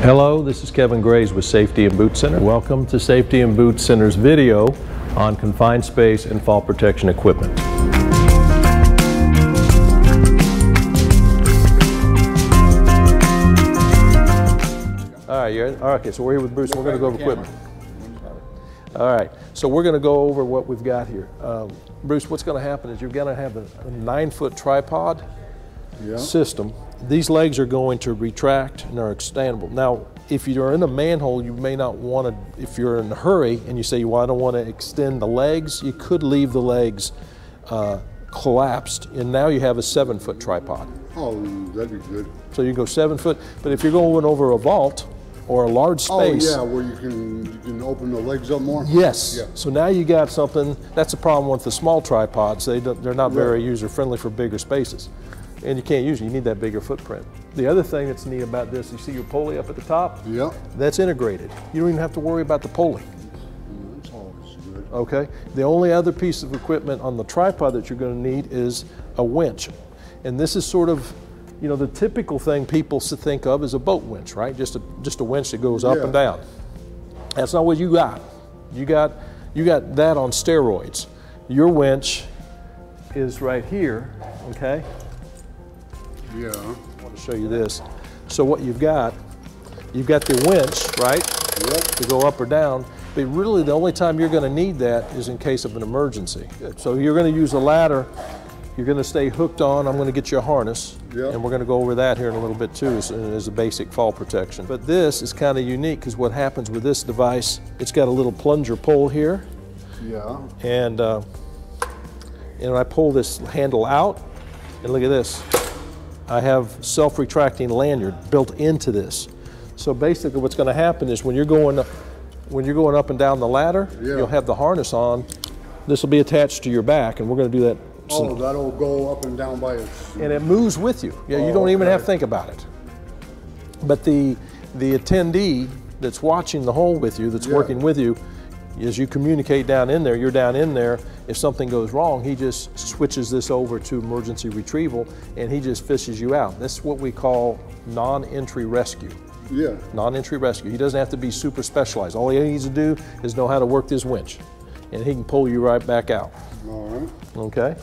Hello, this is Kevin Graves with Safety and Boot Center. Welcome to Safety and Boot Center's video on confined space and fall protection equipment. All right, you're in? All right, okay, so we're here with Bruce. We're going to go over equipment. All right, so we're going to go over what we've got here. Bruce, what's going to happen is you're going to have a 9-foot tripod system. These legs are going to retract and are extendable. Now, if you're in a manhole, you may not want to, if you're in a hurry and you say, well, I don't want to extend the legs, you could leave the legs collapsed, and now you have a 7-foot tripod. Oh, that'd be good. So you go 7 foot, but if you're going over a vault or a large space. Oh yeah, where you can open the legs up more? Yes. Yeah. So now you got something, that's a problem with the small tripods. They're not very user-friendly for bigger spaces. And you can't use it, you need that bigger footprint. The other thing that's neat about this, you see your pulley up at the top? Yeah. That's integrated. You don't even have to worry about the pulley. That's always good. Okay? The only other piece of equipment on the tripod that you're going to need is a winch. And this is sort of, you know, the typical thing people think of is a boat winch, right? Just a winch that goes up and down. That's not what you got. You got that on steroids. Your winch is right here, okay? Yeah. I want to show you this. So what you've got the winch, right? Yep. To go up or down, but really the only time you're going to need that is in case of an emergency. So you're going to use a ladder, you're going to stay hooked on, I'm going to get you a harness, and we're going to go over that here in a little bit too as a basic fall protection. But this is kind of unique because what happens with this device, it's got a little plunger pull here. Yeah. And I pull this handle out, and look at this. I have self-retracting lanyard built into this. So basically what's going to happen is when you're going up and down the ladder, you'll have the harness on. This will be attached to your back, and we're going to do that. Oh, that'll go up and down by itself. And it moves with you. Yeah, you don't even have to think about it. But the attendee that's watching the hole with you, that's working with you, as you communicate down in there, you're down in there. If something goes wrong, he just switches this over to emergency retrieval and he just fishes you out. That's what we call non-entry rescue. Yeah. Non-entry rescue. He doesn't have to be super specialized. All he needs to do is know how to work this winch and he can pull you right back out. All right. Okay?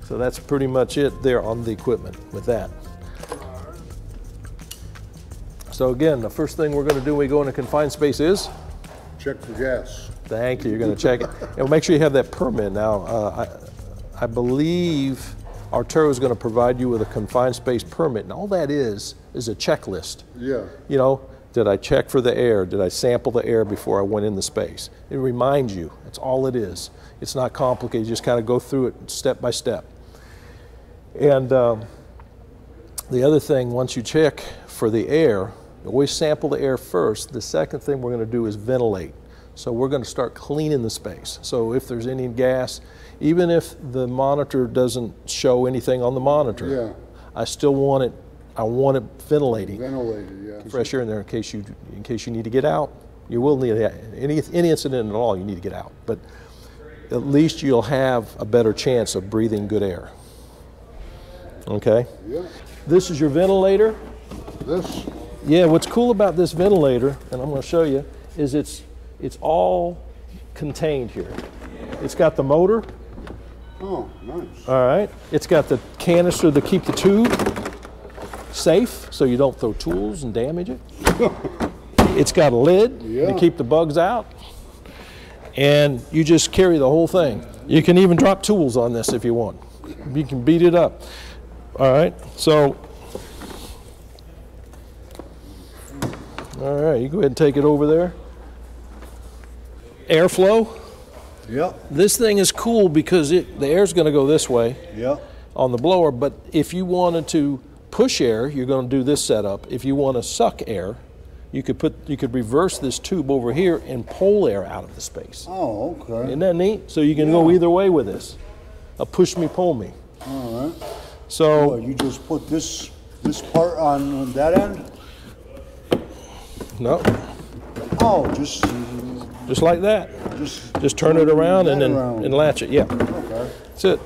So that's pretty much it there on the equipment with that. So again, the first thing we're going to do when we go into confined space is? Check for gas. Thank you. You're going to check it. And make sure you have that permit. Now, I believe Arturo is going to provide you with a confined space permit. And all that is a checklist. Yeah. You know, did I check for the air? Did I sample the air before I went in the space? It reminds you. That's all it is. It's not complicated. You just kind of go through it step by step. And the other thing, once you check for the air, you always sample the air first. The second thing we're going to do is ventilate. So we're going to start cleaning the space. So if there's any gas, even if the monitor doesn't show anything on the monitor, I still want it. I want it ventilating. Ventilated, yeah. Fresh air in there in case you need to get out. You will need any incident at all. You need to get out, but at least you'll have a better chance of breathing good air. Okay. Yeah. This is your ventilator. This. Yeah. What's cool about this ventilator, and I'm going to show you, is it's all contained here. It's got the motor. Oh, nice. All right. It's got the canister to keep the tube safe so you don't throw tools and damage it. It's got a lid to keep the bugs out. And you just carry the whole thing. You can even drop tools on this if you want. You can beat it up. All right. So, all right, you go ahead and take it over there. Airflow. Yep. This thing is cool because the air's going to go this way on the blower, but if you wanted to push air, you're going to do this setup. If you want to suck air, you could reverse this tube over here and pull air out of the space. Oh, okay. Isn't that neat? So you can go either way with this. A push me, pull me. All right. So you just put this part on that end? No. Oh, just like that. Just turn it around and then and latch it. Yeah. Okay. That's it.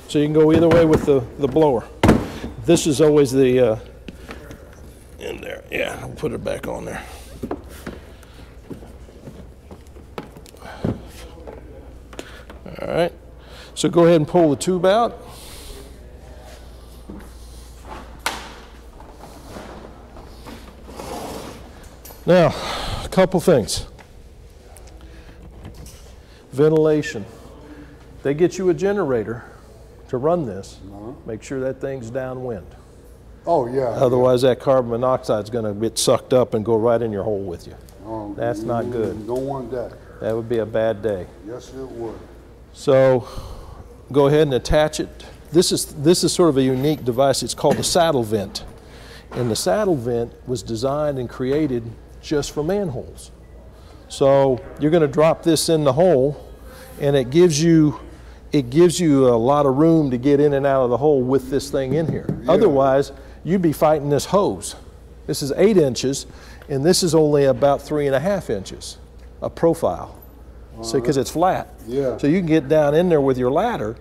So you can go either way with the blower. This is always the in there. Yeah, I'll put it back on there. right, so go ahead and pull the tube out. Now, a couple things. Ventilation. They get you a generator to run this. Make sure that thing's downwind. Oh, yeah. Otherwise, that carbon monoxide is going to get sucked up and go right in your hole with you. Oh, that's not good. Don't want that. That would be a bad day. Yes, it would. So go ahead and attach it. This is sort of a unique device. It's called a saddle vent. And the saddle vent was designed and created just for manholes. So you're going to drop this in the hole, and it gives you a lot of room to get in and out of the hole with this thing in here. Yeah. Otherwise, you'd be fighting this hose. This is 8 inches, and this is only about 3.5 inches, a profile. So because it's flat. Yeah. So you can get down in there with your ladder,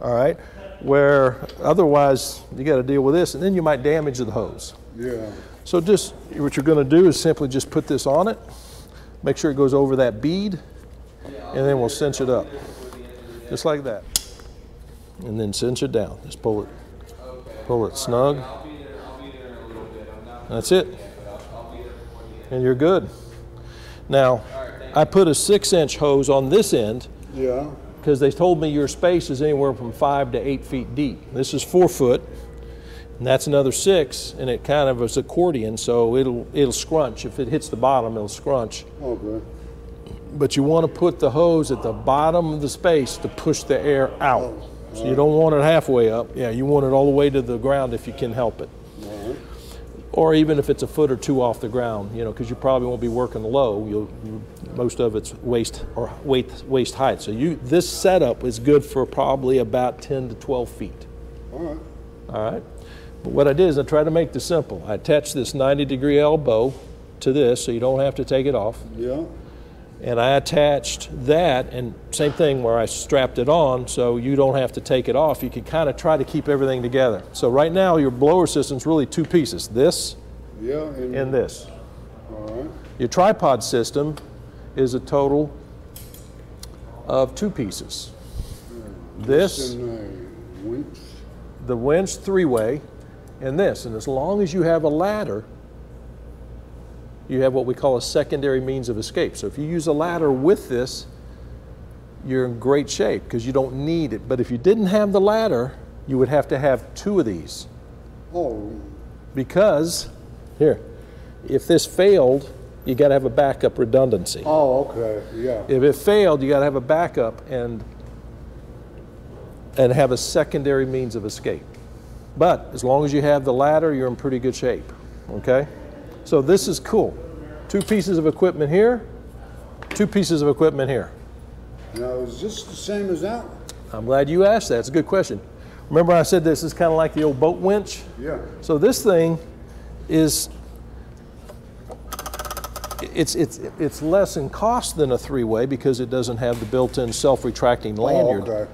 all right, where otherwise you got to deal with this, and then you might damage the hose. Yeah. So just what you're going to do is simply just put this on it, make sure it goes over that bead, and then we'll cinch it up, just like that. And then cinch it down. Just pull it snug. That's it. And you're good. Now, I put a 6-inch hose on this end. Yeah. Because they told me your space is anywhere from 5 to 8 feet deep. This is 4 foot, and that's another 6, and it kind of is accordion, so it'll scrunch. If it hits the bottom, it'll scrunch. Okay. But you want to put the hose at the bottom of the space to push the air out. So you don't want it halfway up. Yeah, you want it all the way to the ground if you can help it. Or even if it's a foot or 2 off the ground, you know, because you probably won't be working low. Most of it's waist height. So this setup is good for probably about 10 to 12 feet. All right. All right. But what I did is I tried to make this simple. I attached this 90-degree elbow to this, so you don't have to take it off. Yeah. And I attached that, and same thing where I strapped it on, so you don't have to take it off. You can kind of try to keep everything together. So right now, your blower system's really 2 pieces, this and this. All right. Your tripod system is a total of 2 pieces. This, winch. the winch 3-way, and this. And as long as you have a ladder, you have what we call a secondary means of escape. So if you use a ladder with this, you're in great shape because you don't need it. But if you didn't have the ladder, you would have to have 2 of these. Oh. Because, here, if this failed, you got to have a backup redundancy. Oh, okay, yeah. If it failed, you got to have a backup and have a secondary means of escape. But as long as you have the ladder, you're in pretty good shape, okay? So this is cool. 2 pieces of equipment here, 2 pieces of equipment here. Now, is this the same as that? I'm glad you asked that. It's a good question. Remember I said this is kind of like the old boat winch? Yeah. So this thing is, it's less in cost than a 3-way because it doesn't have the built-in self-retracting lanyard. Oh, okay.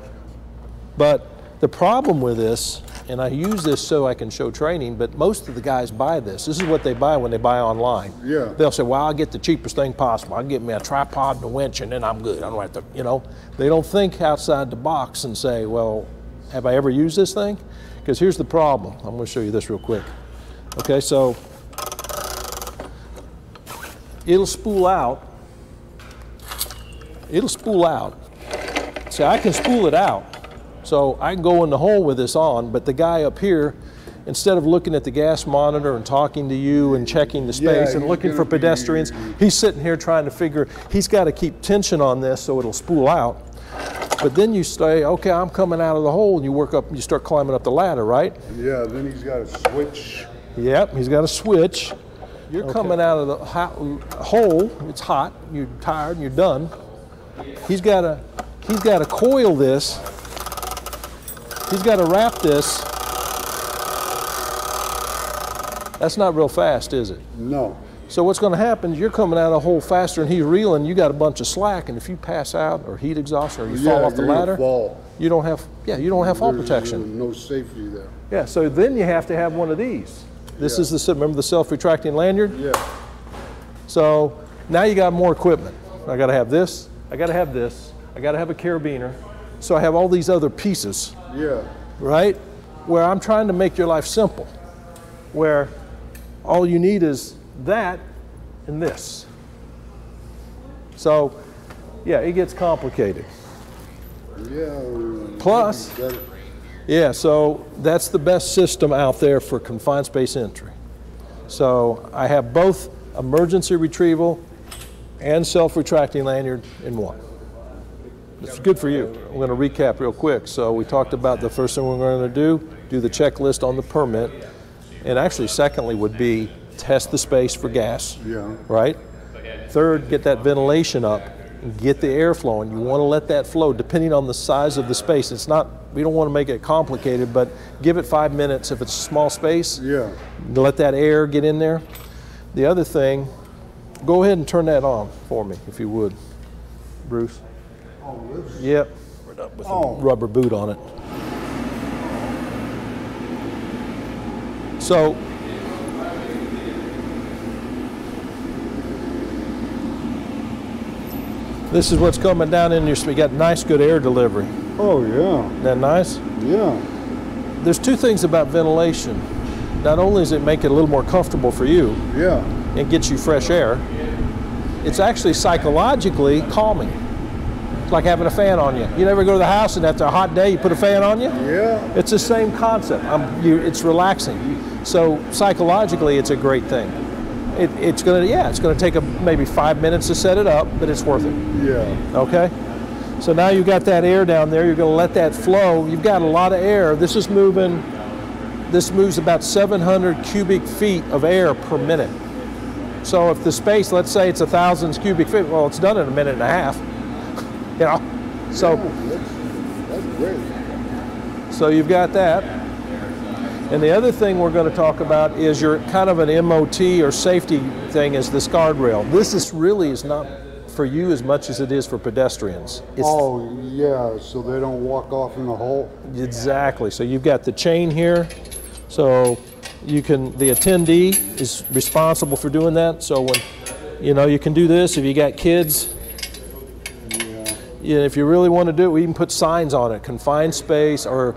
But the problem with this, and I use this so I can show training, but most of the guys buy this. This is what they buy when they buy online. Yeah. They'll say, well, I'll get the cheapest thing possible. I'll get me a tripod and a winch and then I'm good. I don't have to, you know. They don't think outside the box and say, well, have I ever used this thing? Because here's the problem. I'm going to show you this real quick. Okay, so it'll spool out. It'll spool out. See, I can spool it out. So I can go in the hole with this on, but the guy up here, instead of looking at the gas monitor and talking to you and checking the space and looking for pedestrians, he's sitting here trying to figure, he's got to keep tension on this so it'll spool out. But then you say, okay, I'm coming out of the hole, and you work up, you start climbing up the ladder, right? Yeah, then he's got a switch. Yep, he's got a switch. You're coming out of the hole, it's hot, you're tired, and you're done. He's got to coil this. He's got to wrap this. That's not real fast, is it? No. So what's going to happen is you're coming out of the hole faster and he's reeling, you got a bunch of slack, and if you pass out or heat exhaust or you fall off the ladder, you don't have fall protection. No safety there. Yeah, so then you have to have one of these. This is remember the self-retracting lanyard? Yeah. So now you got more equipment. I got to have this, I got to have this, I got to have a carabiner, So I have all these other pieces, Yeah. right? Where I'm trying to make your life simple, where all you need is that and this. So, yeah, it gets complicated. Yeah. Plus, yeah, so that's the best system out there for confined space entry. So I have both emergency retrieval and self-retracting lanyard in one. It's good for you. I'm going to recap real quick. So we talked about the first thing we're going to do the checklist on the permit. And actually, secondly, would be test the space for gas, right? Third, get that ventilation up and get the air flowing. You want to let that flow depending on the size of the space. It's not, we don't want to make it complicated, but give it 5 minutes if it's a small space. Yeah. Let that air get in there. The other thing, go ahead and turn that on for me, if you would, Bruce. Oh, this? Yep, with a rubber boot on it. So, this is what's coming down in your, you got nice good air delivery. Oh, yeah. Isn't that nice? Yeah. There's two things about ventilation. Not only does it make it a little more comfortable for you, Yeah. and get you fresh air, it's actually psychologically calming. It's like having a fan on you. You never go to the house and after a hot day you put a fan on you? Yeah. It's the same concept. It's relaxing. So psychologically it's a great thing. It's gonna take maybe 5 minutes to set it up, but it's worth it. Yeah. Okay? So now you've got that air down there, you're gonna let that flow. You've got a lot of air. This moves about 700 cubic feet of air per minute. So if the space, let's say it's 1,000 cubic feet, well, it's done in a minute and a half. You know, so yeah, that's great. So you've got that. And the other thing we're going to talk about is your kind of an MOT or safety thing is this guardrail. This is not for you as much as it is for pedestrians. Oh, yeah, so they don't walk off in the hole? Exactly. So you've got the chain here. So the attendee is responsible for doing that. So when, you can do this if you got kids. Yeah. If you really want to do it, we can put signs on it, confined space, or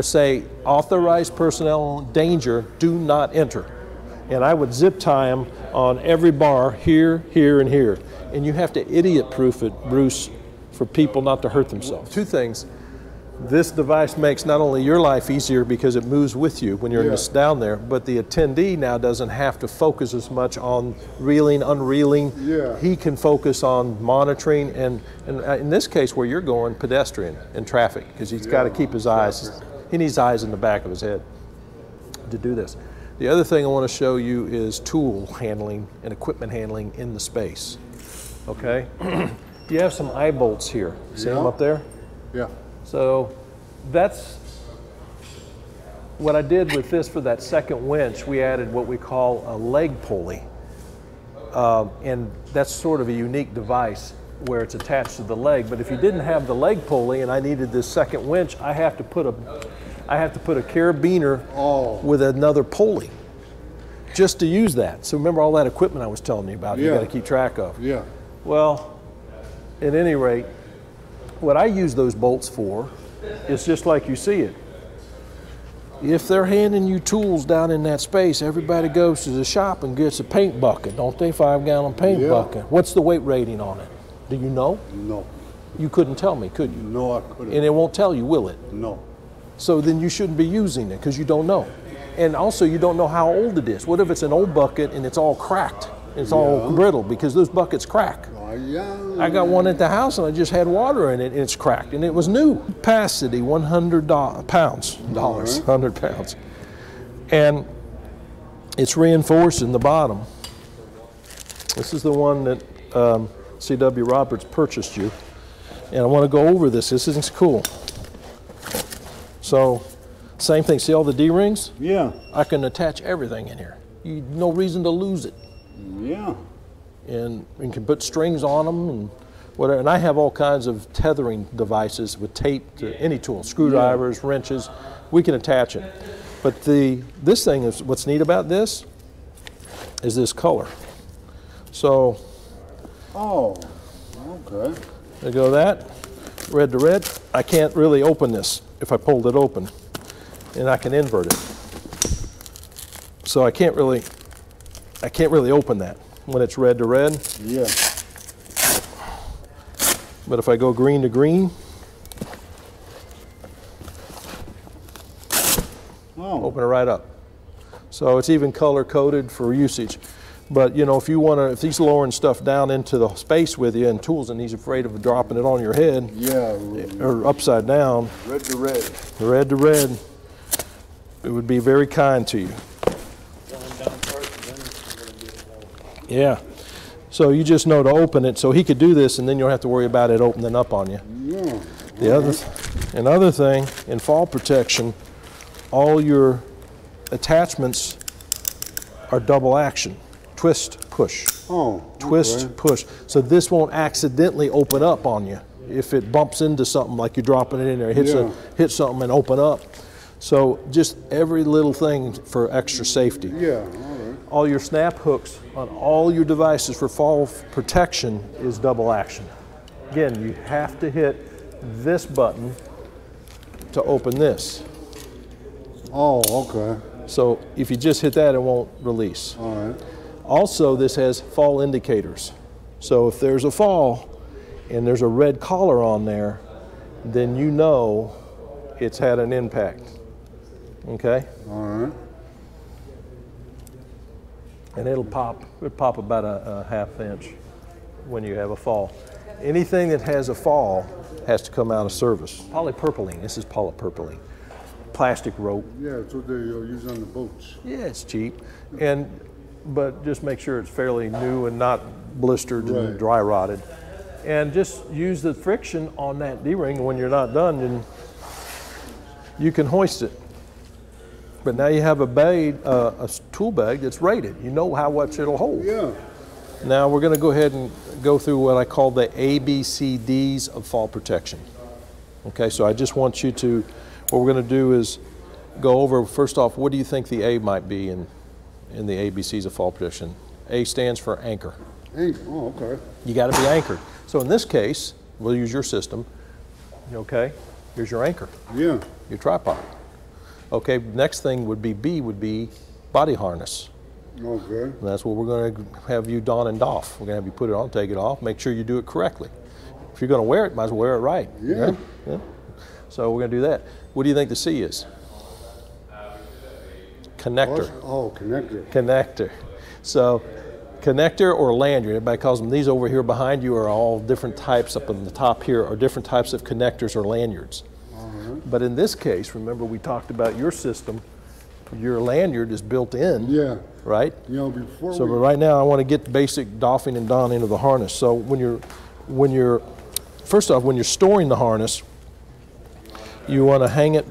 say authorized personnel danger, do not enter. And I would zip tie them on every bar here, here, and here. And you have to idiot-proof it, Bruce, for people not to hurt themselves. Two things. This device makes not only your life easier because it moves with you when you're down there, but the attendee now doesn't have to focus as much on reeling, unreeling. Yeah. He can focus on monitoring and in this case where you're going, pedestrian and traffic, because he's got to keep his eyes, he needs eyes in the back of his head to do this. The other thing I want to show you is tool handling and equipment handling in the space. Okay? You have some eye bolts here. See them up there? Yeah. So that's what I did with this for that second winch. We added what we call a leg pulley. And that's sort of a unique device where it's attached to the leg. But if you didn't have the leg pulley and I needed this second winch, I have to put a carabiner with another pulley just to use that. So remember all that equipment I was telling you about, you got to keep track of. Yeah. Well, at any rate, what I use those bolts for is just like you see it. If they're handing you tools down in that space, everybody goes to the shop and gets a paint bucket, don't they? 5-gallon paint bucket. What's the weight rating on it? Do you know? No. You couldn't tell me, could you? No, I couldn't. And it won't tell you, will it? No. So then you shouldn't be using it because you don't know. And also you don't know how old it is. What if it's an old bucket and it's all cracked? It's all brittle because those buckets crack. I got one at the house and I just had water in it and it's cracked and it was new. Capacity, 100 pounds, 100 pounds. And it's reinforced in the bottom. This is the one that C.W. Roberts purchased you. And I want to go over this. This is cool. So, same thing. See all the D-rings? Yeah. I can attach everything in here. No reason to lose it. Yeah. And you can put strings on them and whatever. And I have all kinds of tethering devices with tape to any tool, screwdrivers, wrenches. We can attach it. But this thing is, what's neat about this is this color. So. Oh, okay. There you go that. red to red, I can't really open this if I pulled it open, and I can invert it. So I can't really open that when it's red to red. Yeah. But if I go green to green, open it right up. So it's even color coded for usage. But you know, if you want to, if he's lowering stuff down into the space with you and tools, and he's afraid of dropping it on your head, yeah, or upside down, red to red, red to red, it would be very kind to you. Yeah. So you just know to open it, so he could do this, and then you don't have to worry about it opening up on you. Yeah. Another thing in fall protection, all your attachments are double action. Twist, push. Oh, twist, okay. push. So this won't accidentally open up on you if it bumps into something like you're dropping it in there, hits something and open up. So just every little thing for extra safety. Yeah, all right. All your snap hooks on all your devices for fall protection is double action. Again, you have to hit this button to open this. Oh, okay. So if you just hit that, it won't release. All right. Also, this has fall indicators. So if there's a fall and there's a red collar on there, then you know it's had an impact. Okay? All right. And it'll pop about a ½ inch when you have a fall. Anything that has a fall has to come out of service. Polypropylene, this is polypropylene. Plastic rope. Yeah, that's what they use on the boats. Yeah, it's cheap. But just make sure it's fairly new and not blistered and dry rotted. And just use the friction on that D-ring. When you're not done, then you can hoist it. But now you have a tool bag that's rated. You know how much it'll hold. Yeah. Now we're going to go ahead and go through what I call the ABCDs of fall protection. Okay, so I just want you to, what we're going to do is go over, first off, what do you think the A might be in the ABCs of fall protection? A stands for anchor. Anchor, oh, okay. You got to be anchored. So in this case, we'll use your system. Okay, here's your anchor. Yeah. Your tripod. Okay, next thing would be B, would be body harness. Okay. And that's what we're going to have you don and doff. We're going to have you put it on, take it off, make sure you do it correctly. If you're going to wear it, might as well wear it right. Yeah. Right? Yeah. So we're going to do that. What do you think the C is? Connector. Oh, connector. Connector. So connector or lanyard, everybody calls them. These over here behind you are all different types. Up on the top here are different types of connectors or lanyards. But in this case, remember we talked about your system, your lanyard is built in, right? You know, before so right now I want to get basic doffing and donning into the harness. So when you're first off, when you're storing the harness, you want to hang it,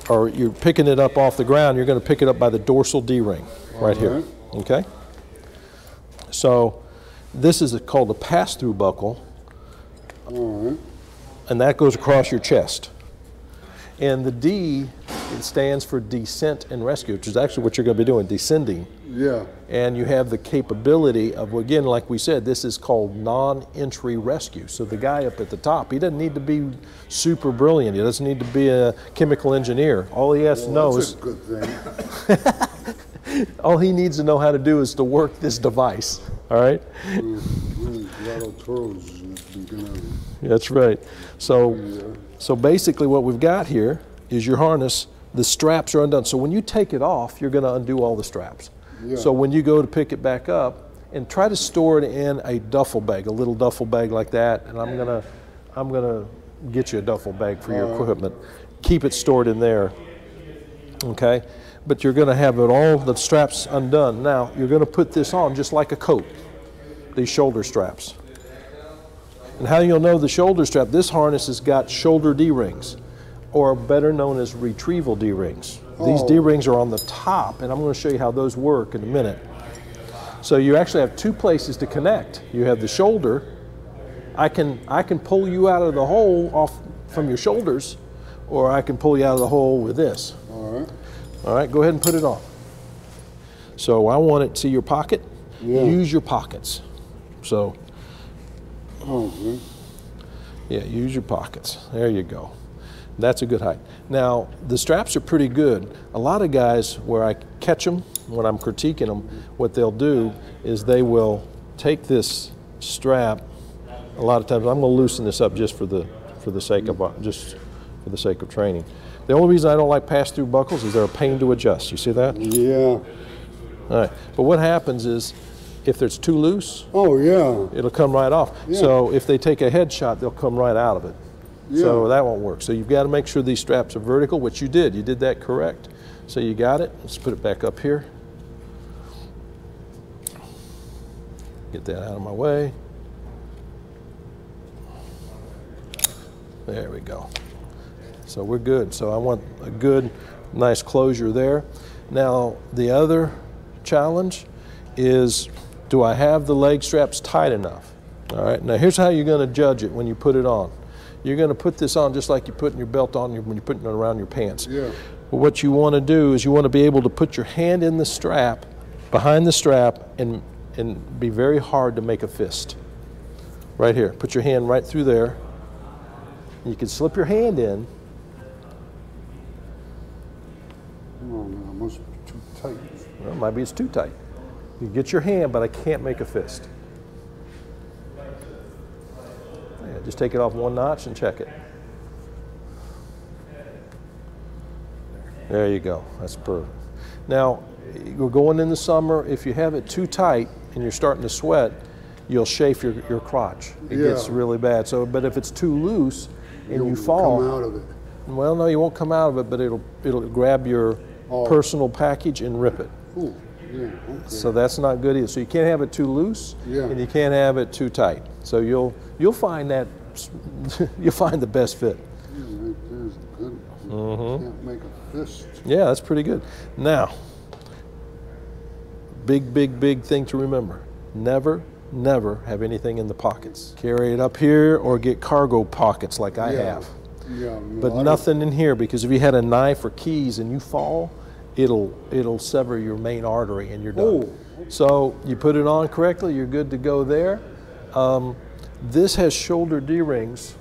or you're picking it up off the ground, you're going to pick it up by the dorsal D-ring right here, okay? So this is called a pass-through buckle, and that goes across your chest. And the D, it stands for descent and rescue, which is actually what you're going to be doing, descending. Yeah. And you have the capability of, again, like we said, this is called non-entry rescue. So the guy up at the top, he doesn't need to be super brilliant. He doesn't need to be a chemical engineer. All he has to know that's is... a good thing. all he needs to know how to do is to work this device, all right? That's right. So basically what we've got here is your harness. The straps are undone. So when you take it off, you're going to undo all the straps. Yeah. So when you go to pick it back up, and try to store it in a duffel bag, a little duffel bag like that, and I'm gonna get you a duffel bag for your equipment. Keep it stored in there, okay? But you're gonna have it all, the straps undone. Now, you're gonna put this on just like a coat, these shoulder straps. And how you'll know the shoulder strap, this harness has got shoulder D-rings, or better known as retrieval D-rings. These D-rings are on the top, and I'm going to show you how those work in a minute. So you actually have two places to connect. You have the shoulder. I can pull you out of the hole off from your shoulders, or I can pull you out of the hole with this. All right, go ahead and put it on. So I want it to your pocket. Use your pockets. So, Yeah, use your pockets. There you go. That's a good height. Now, the straps are pretty good. A lot of guys, where I catch them, when I'm critiquing them, what they'll do is they will take this strap. A lot of times, I'm going to loosen this up just for the sake of training. The only reason I don't like pass-through buckles is they're a pain to adjust. You see that? Yeah. All right. But what happens is, if it's too loose, oh yeah, it'll come right off. Yeah. So if they take a headshot, they'll come right out of it. Yeah. So that won't work. So you've got to make sure these straps are vertical, which you did. You did that correct. So you got it. Let's put it back up here. Get that out of my way. There we go. So we're good. So I want a good, nice closure there. Now the other challenge is, do I have the leg straps tight enough? All right, now here's how you're going to judge it when you put it on. You're going to put this on just like you're putting your belt on when you're putting it around your pants. Yeah. But what you want to do is you want to be able to put your hand in the strap, behind the strap, and be very hard to make a fist. Right here. Put your hand right through there. You can slip your hand in. Oh, no, it must be too tight. Well, maybe it's too tight. You get your hand, but I can't make a fist. Yeah, just take it off one notch and check it. There you go. That's perfect. Now, we're going in the summer. If you have it too tight and you're starting to sweat, you'll chafe your crotch. It gets really bad. So, but if it's too loose and you fall, come out of it. Well, no, you won't come out of it, but it'll grab your personal package and rip it. Ooh, yeah, okay. So that's not good either. So you can't have it too loose, and you can't have it too tight. So you'll find that you'll find the best fit. Yeah, right there's good. Can't make a fist. Yeah, that's pretty good. Now, big thing to remember: never have anything in the pockets. Carry it up here or get cargo pockets like I have. Yeah, But nothing in here, because if you had a knife or keys and you fall, it'll sever your main artery and you're done. Oh. So you put it on correctly, you're good to go there. This has shoulder D-rings.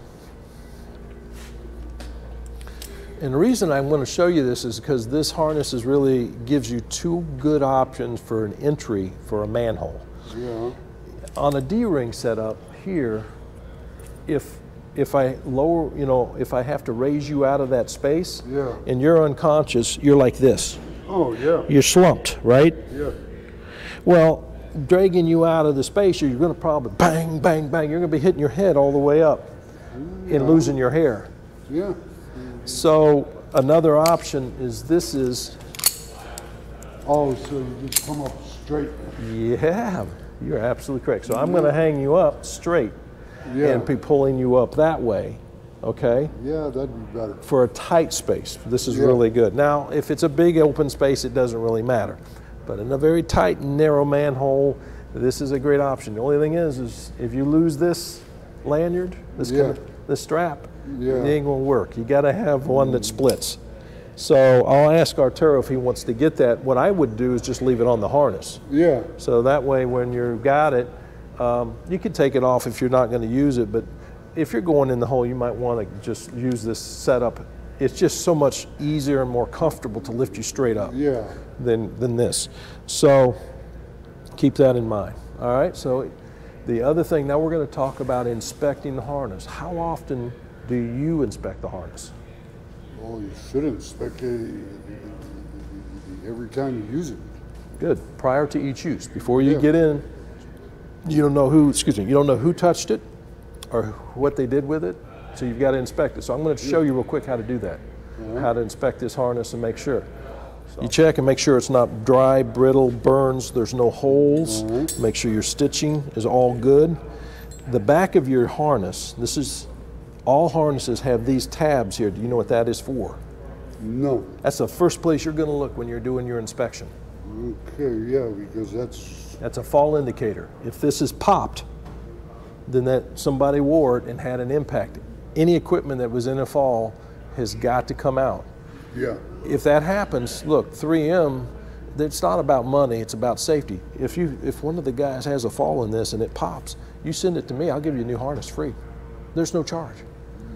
And the reason I'm going to show you this is because this harness really gives you two good options for an entry for a manhole. Yeah. On a D-ring setup here, if I lower, if I have to raise you out of that space, and you're unconscious, you're like this. Oh, yeah. You're slumped, right? Yeah. Well, dragging you out of the space, you're going to probably bang, bang, bang. You're going to be hitting your head all the way up and losing your hair. Yeah. So another option is this is. Oh, so you just come up straight. Yeah, you're absolutely correct. So I'm going to hang you up straight. And be pulling you up that way, okay? Yeah, that'd be better. For a tight space, this is really good. Now, if it's a big open space, it doesn't really matter. But in a very tight and narrow manhole, this is a great option. The only thing is if you lose this lanyard, this strap, it ain't gonna work. You gotta have one that splits. So I'll ask Arturo if he wants to get that. What I would do is just leave it on the harness. Yeah. So that way when you've got it, you could take it off if you're not going to use it, but if you're going in the hole, you might want to just use this setup. It's just so much easier and more comfortable to lift you straight up than this. So keep that in mind. All right, so the other thing, now we're going to talk about inspecting the harness. How often do you inspect the harness? Well, you should inspect it every time you use it. Good. Prior to each use, before you get in, you don't know who, you don't know who touched it or what they did with it, so you've got to inspect it. So I'm going to show you real quick how to do that, how to inspect this harness and make sure. You check and make sure it's not dry, brittle, burns, there's no holes. Make sure your stitching is all good. The back of your harness, all harnesses have these tabs here. Do you know what that is for? No. That's the first place you're going to look when you're doing your inspection. Okay, yeah, because that's a fall indicator. If this is popped, then that somebody wore it and had an impact. Any equipment that was in a fall has got to come out. Yeah. If that happens, look, 3M, it's not about money, it's about safety. If one of the guys has a fall in this and it pops, you send it to me, I'll give you a new harness free. There's no charge.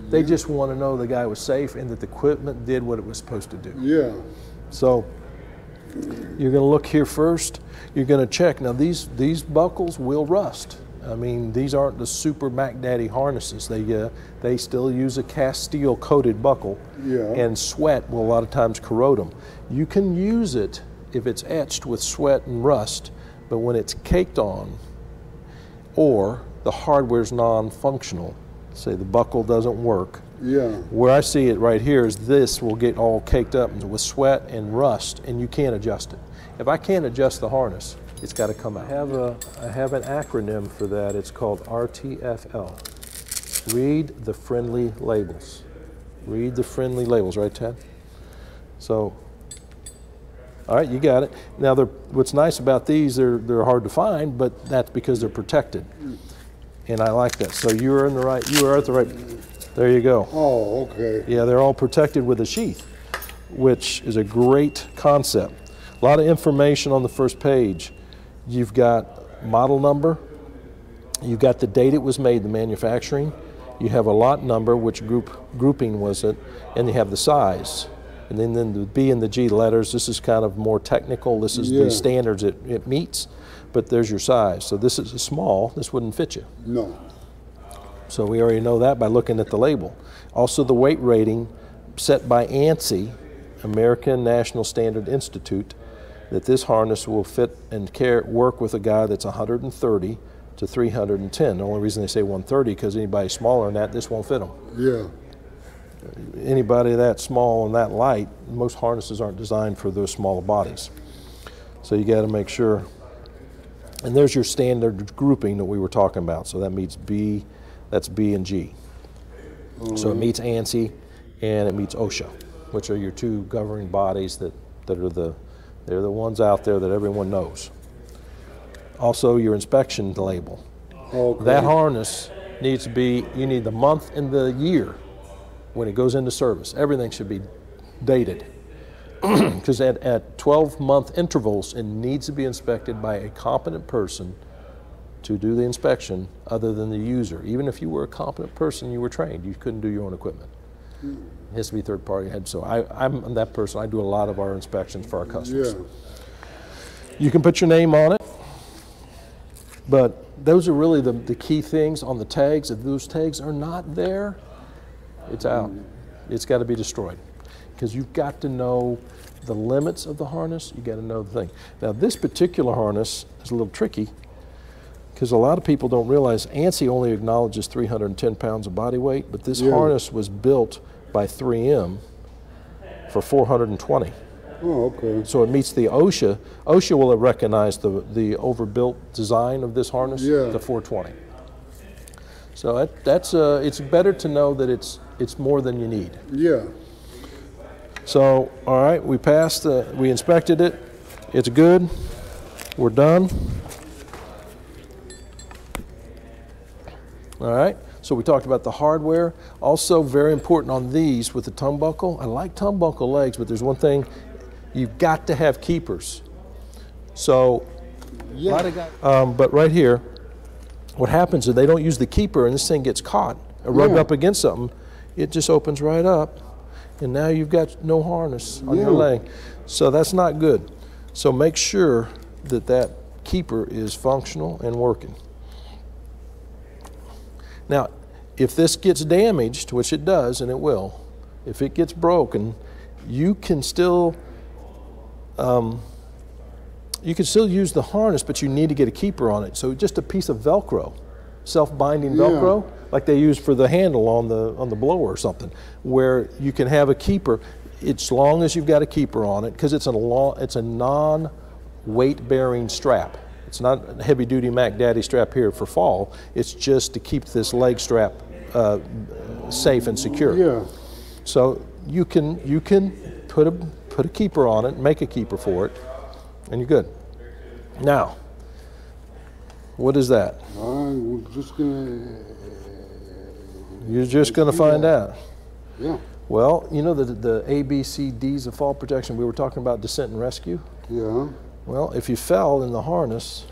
They just want to know the guy was safe and that the equipment did what it was supposed to do. Yeah. So you're going to look here first. You're going to check. Now these buckles will rust. I mean, these aren't the super Mac Daddy harnesses. They still use a cast steel coated buckle, and sweat will a lot of times corrode them. You can use it if it's etched with sweat and rust, but when it's caked on or the hardware's non-functional, say the buckle doesn't work. Yeah. Where I see it right here is this will get all caked up with sweat and rust, and you can't adjust it. If I can't adjust the harness, it's got to come out. I have an acronym for that. It's called RTFL. Read the friendly labels. Read the friendly labels, right, Ted? So, all right, you got it. Now, what's nice about these, they're hard to find, but that's because they're protected. And I like that. So you are at the right, there you go. Oh, okay. Yeah, they're all protected with a sheath, which is a great concept. A lot of information on the first page. You've got model number, you've got the date it was made, the manufacturing, you have a lot number, which grouping was it, and you have the size. And then the B and the G letters, this is kind of more technical, this is the standards it meets, but there's your size. So this is a small, this wouldn't fit you. No. So we already know that by looking at the label. Also the weight rating set by ANSI, American National Standard Institute, that this harness will fit and work with a guy that's 130 to 310. The only reason they say 130 because anybody smaller than that, this won't fit them. Yeah. Anybody that small and that light, most harnesses aren't designed for those smaller bodies. So you got to make sure. And there's your standard grouping that we were talking about. So that meets B, that's B and G. So it meets ANSI and it meets OSHA, which are your two governing bodies that are they're the ones out there that everyone knows. Also, your inspection label. Okay. That harness needs to be, you need the month and the year when it goes into service. Everything should be dated. Because at 12-month intervals, it needs to be inspected by a competent person to do the inspection other than the user. Even if you were a competent person, you were trained, you couldn't do your own equipment. It has to be third party head. So I'm that person. I do a lot of our inspections for our customers. Yeah. You can put your name on it, but those are really the key things on the tags. If those tags are not there, it's out. It's got to be destroyed because you've got to know the limits of the harness. You got to know the thing. Now this particular harness is a little tricky because a lot of people don't realize ANSI only acknowledges 310 pounds of body weight, but this harness was built by 3M for 420. Oh, okay. So it meets the OSHA. OSHA will have recognized the overbuilt design of this harness, the 420. So that's it's better to know that it's more than you need. Yeah. So all right, we passed. We inspected it. It's good. We're done. All right. So we talked about the hardware. Also very important on these with the tongue buckle. I like tongue buckle legs, but there's one thing, you've got to have keepers. So, but right here, what happens is they don't use the keeper and this thing gets caught, rubbed up against something, it just opens right up and now you've got no harness on your leg. So that's not good. So make sure that that keeper is functional and working. Now, if this gets damaged, which it does, and it will, if it gets broken, you can still use the harness, but you need to get a keeper on it. So just a piece of Velcro, self-binding Velcro, like they use for the handle on the blower or something, where you can have a keeper. As long as you've got a keeper on it, because it's a non-weight-bearing strap. It's not a heavy-duty Mac Daddy strap here for fall. It's just to keep this leg strap safe and secure. Yeah. So you can put a keeper on it, make a keeper for it, and you're good. Now, what is that? You're just gonna find out. Yeah. Well, you know the ABCDs of fall protection, we were talking about descent and rescue? Yeah. Well, if you fell in the harness,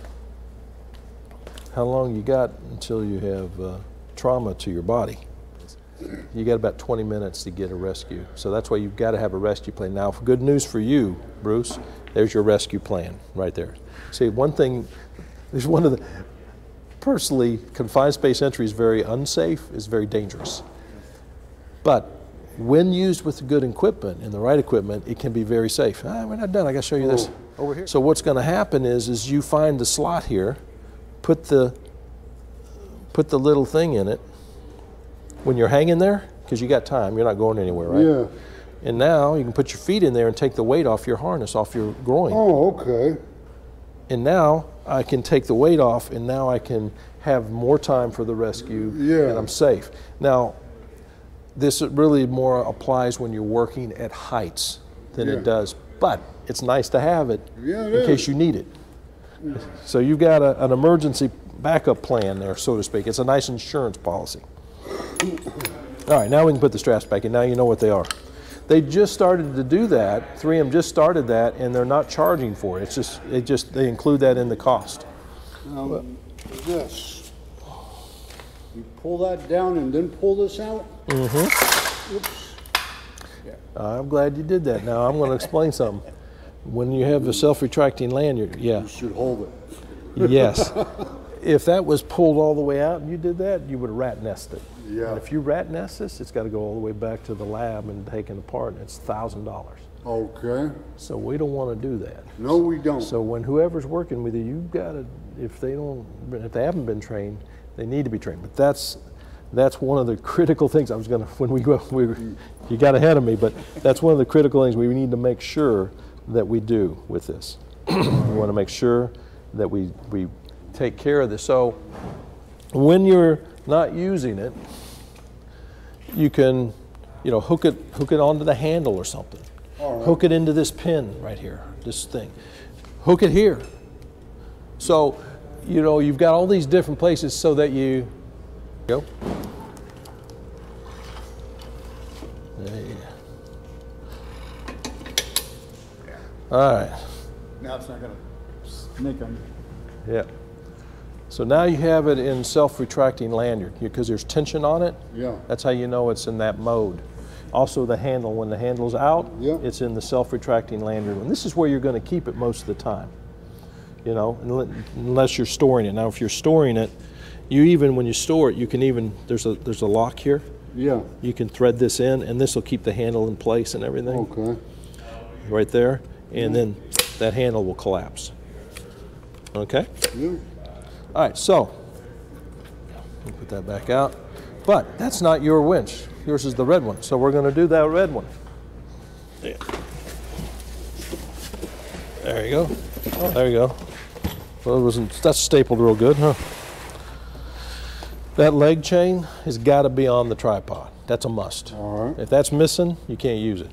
how long you got until you have trauma to your body. You got about 20 minutes to get a rescue. So that's why you've got to have a rescue plan. Now, good news for you, Bruce, there's your rescue plan right there. See, one thing, there's one of the, personally, confined space entry is very unsafe, is very dangerous. But when used with good equipment and the right equipment, it can be very safe. We're not done, I gotta show you this. Over here. So what's gonna happen is you find the slot here, put the little thing in it, when you're hanging there, because you got time, you're not going anywhere, right? Yeah. And now you can put your feet in there and take the weight off your harness, off your groin. Oh, okay. And now I can take the weight off, and now I can have more time for the rescue, Yeah. and I'm safe. Now, this really more applies when you're working at heights than Yeah. it does, but it's nice to have it Yeah, it in is. case you need it. So you've got an emergency backup plan there, so to speak. It's a nice insurance policy. All right, now we can put the straps back in. Now you know what they are. They just started to do that. 3M just started that, and they're not charging for it. It's just they include that in the cost. This. You pull that down and then pull this out? Mm-hmm. Oops. I'm glad you did that. Now I'm going to explain something. When you have a self-retracting lanyard, yeah. You should hold it. Yes. If that was pulled all the way out and you did that, you would have rat nested. Yeah. And if you rat nest this, it's got to go all the way back to the lab and taken apart, and it's $1,000. Okay. So we don't want to do that. No, we don't. So when whoever's working with you, you've got to, if they haven't been trained, they need to be trained. But that's one of the critical things. I was going to, when we go, you got ahead of me, but that's one of the critical things we need to make sure that we do with this. We want to make sure that we take care of this. So when you're not using it, you can, hook it onto the handle or something. All right. Hook it into this pin right here, this thing. Hook it here. So, you've got all these different places so that you go. There you go. All right. Now it's not going to snake on you. Yeah. So now you have it in self-retracting lanyard because there's tension on it. Yeah. That's how you know it's in that mode. Also the handle, when the handle's out, Yeah. it's in the self-retracting lanyard. And this is where you're going to keep it most of the time, unless you're storing it. Now if you're storing it, when you store it, you can even, there's a lock here. Yeah. You can thread this in, and this will keep the handle in place and everything. Okay. Right there. And then that handle will collapse. Okay? Yeah. All right, so we'll put that back out. But that's not your winch. Yours is the red one. So we're going to do that red one. Yeah. There you go. Oh, there you go. Well, that's stapled real good, huh? That leg chain has got to be on the tripod. That's a must. All right. If that's missing, you can't use it.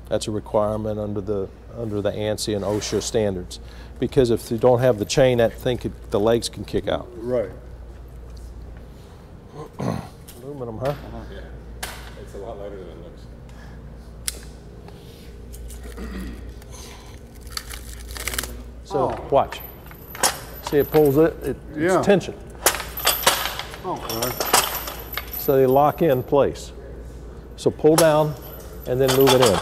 That's a requirement under the ANSI and OSHA standards. Because if you don't have the chain, the legs can kick out. Right. Aluminum, huh? Yeah. It's a lot lighter than it looks. So watch. See, it pulls it. Yeah. It's tension. Okay. So they lock in place. So pull down and then move it in.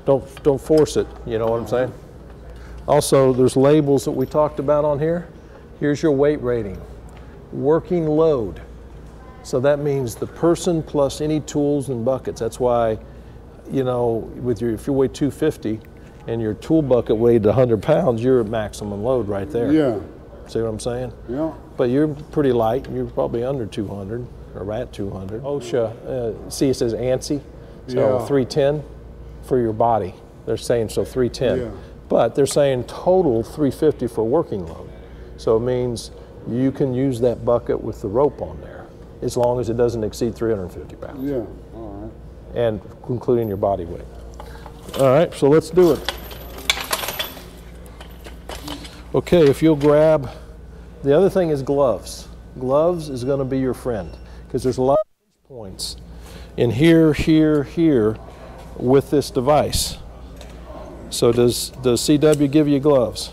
Don't force it. You know what I'm saying? Also, there's labels that we talked about on here. Here's your weight rating. Working load. So that means the person plus any tools and buckets. That's why, if you weigh 250 and your tool bucket weighed 100 pounds, you're at maximum load right there. Yeah. See what I'm saying? Yeah. But you're pretty light. You're probably under 200 or at 200. OSHA, see it says ANSI, so Yeah. 310 for your body. They're saying 310. Yeah. But they're saying total 350 for working load. So it means you can use that bucket with the rope on there as long as it doesn't exceed 350 pounds. Yeah. All right. And including your body weight. All right, so let's do it. Okay, if you'll grab, the other thing is gloves. Gloves is going to be your friend because there's a lot of pinch points in here, here, here with this device. So does CW give you gloves?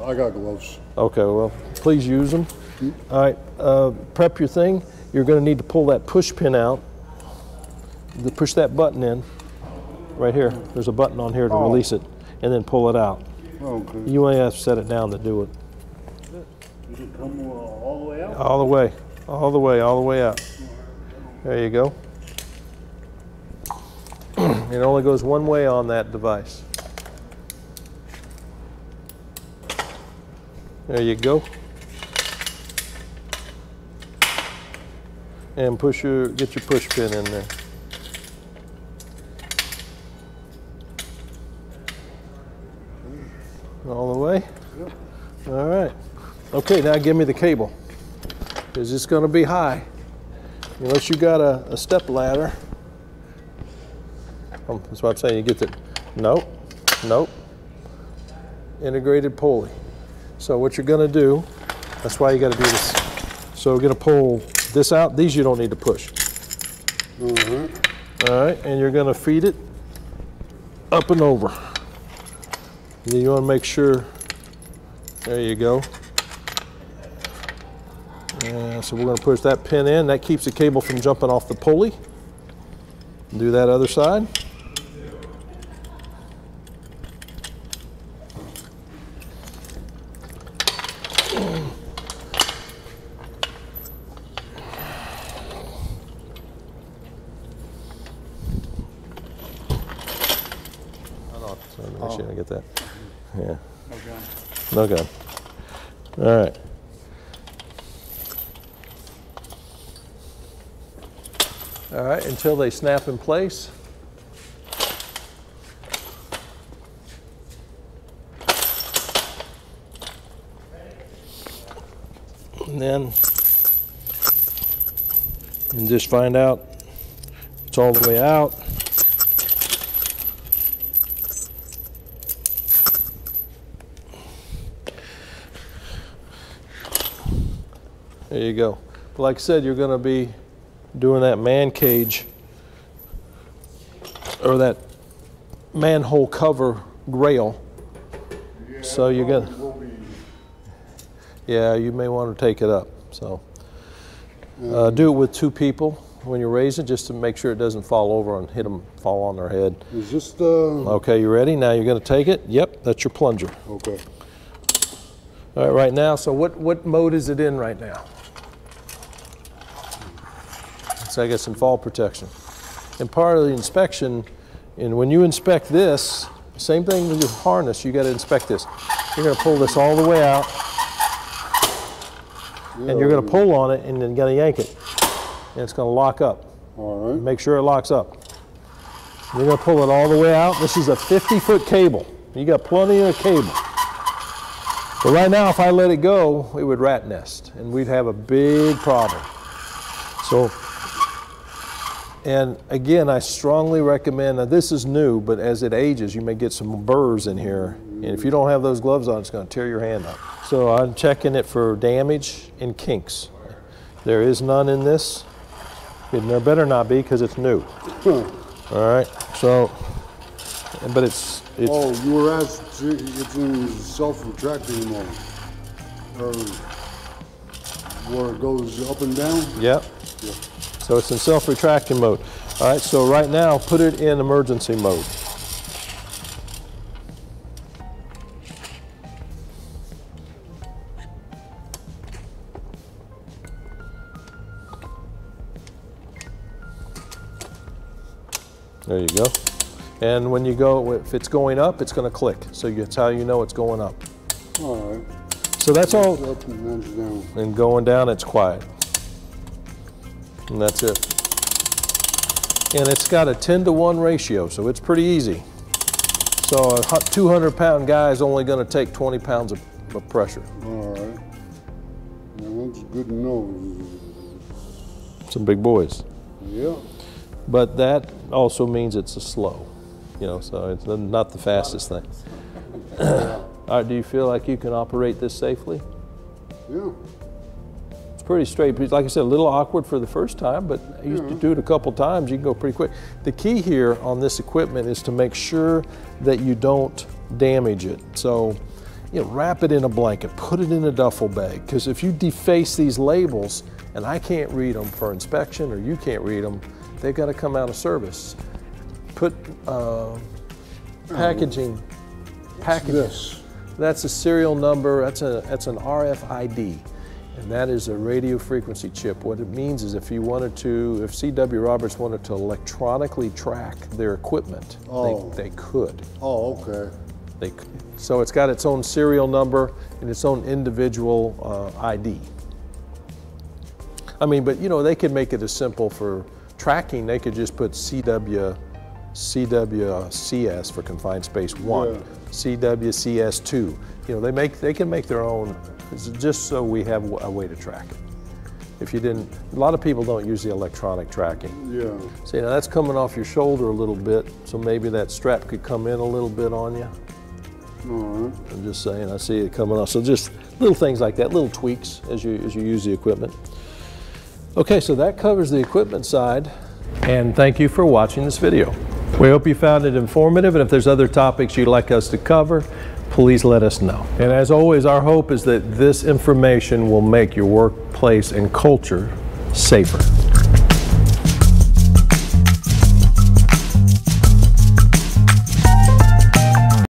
I got gloves. Okay, well, please use them. All right, prep your thing. you're going to need to pull that push pin out, push that button in, right here. There's a button on here to release it, and then pull it out. Okay. You only have to set it down to do it. You can come all the way out? All the way, all the way, all the way out. There you go. It only goes one way on that device. There you go. And get your push pin in there. All the way? Yep. All right. Okay, now give me the cable. Because it's going to be high. Unless you got a step ladder. That's what I'm saying. You get the, nope, nope. Integrated pulley. So what you're going to do, that's why you got to do this. So we're going to pull this out. These you don't need to push. Mm-hmm. All right, and you're going to feed it up and over. And then you want to make sure, there you go. And so we're going to push that pin in. That keeps the cable from jumping off the pulley. Do that other side. Make sure I get that. Yeah. No gun. No gun. All right. All right, until they snap in place. And then you just find out it's all the way out. There you go. Like I said, you're going to be doing that man cage or that manhole cover grail. Yeah, So you're going to, yeah, you may want to take it up. So do it with 2 people when you raise it, just to make sure it doesn't fall over and hit them, fall on their head. Is this the... Okay, you ready? Now you're going to take it. Yep, that's your plunger. Okay. All right, right now, so what mode is it in right now? So I guess in fall protection. And part of the inspection, and when you inspect this, same thing with your harness, you got to inspect this. You're going to pull this all the way out, and you're going to pull on it, and then got to yank it, and it's going to lock up. All right. Make sure it locks up. You're going to pull it all the way out. This is a 50-foot cable. You got plenty of cable. But right now, if I let it go, it would rat nest, and we'd have a big problem. So, and again, I strongly recommend, now this is new, but as it ages, you may get some burrs in here. And if you don't have those gloves on, it's going to tear your hand up. So I'm checking it for damage and kinks. There is none in this. There better not be, because it's new. All right, so, but it's oh, you were asked, it's in self-retracting mode. Or where it goes up and down? Yep. Yeah. So it's in self-retracting mode. All right, so right now, put it in emergency mode. There you go. And when you go, if it's going up, it's going to click. So that's how you know it's going up. All right. So that's all. Up and that's down. And going down, it's quiet. And that's it. And it's got a 10-to-1 ratio, so it's pretty easy. So a 200-pound guy is only going to take 20 pounds of pressure. All right. Well, that's good to know. Some big boys. Yeah. But that also means it's a slow, you know, so it's not the fastest thing. All right, do you feel like you can operate this safely? Yeah. It's pretty straight. Like I said, a little awkward for the first time, but you used to do it a couple times, you can go pretty quick. The key here on this equipment is to make sure that you don't damage it. So, you know, wrap it in a blanket, put it in a duffel bag, because if you deface these labels and I can't read them for inspection, or you can't read them, they've got to come out of service. Put packaging. This. That's a serial number. That's an RFID, and that is a radio frequency chip. What it means is if C.W. Roberts wanted to electronically track their equipment, they could. Oh, okay. So it's got its own serial number and its own individual ID. I mean, but you know, they could make it as simple for tracking. They could just put CWCS for confined space 1, yeah. CWCS2. You know, they can make their own, just so we have a way to track it. If you didn't, a lot of people don't use the electronic tracking. Yeah. See, now that's coming off your shoulder a little bit, so maybe that strap could come in a little bit on you. All right. I'm just saying, I see it coming off. So just little things like that, little tweaks as you use the equipment. Okay, so that covers the equipment side. And thank you for watching this video. We hope you found it informative, and if there's other topics you'd like us to cover, please let us know. And as always, our hope is that this information will make your workplace and culture safer.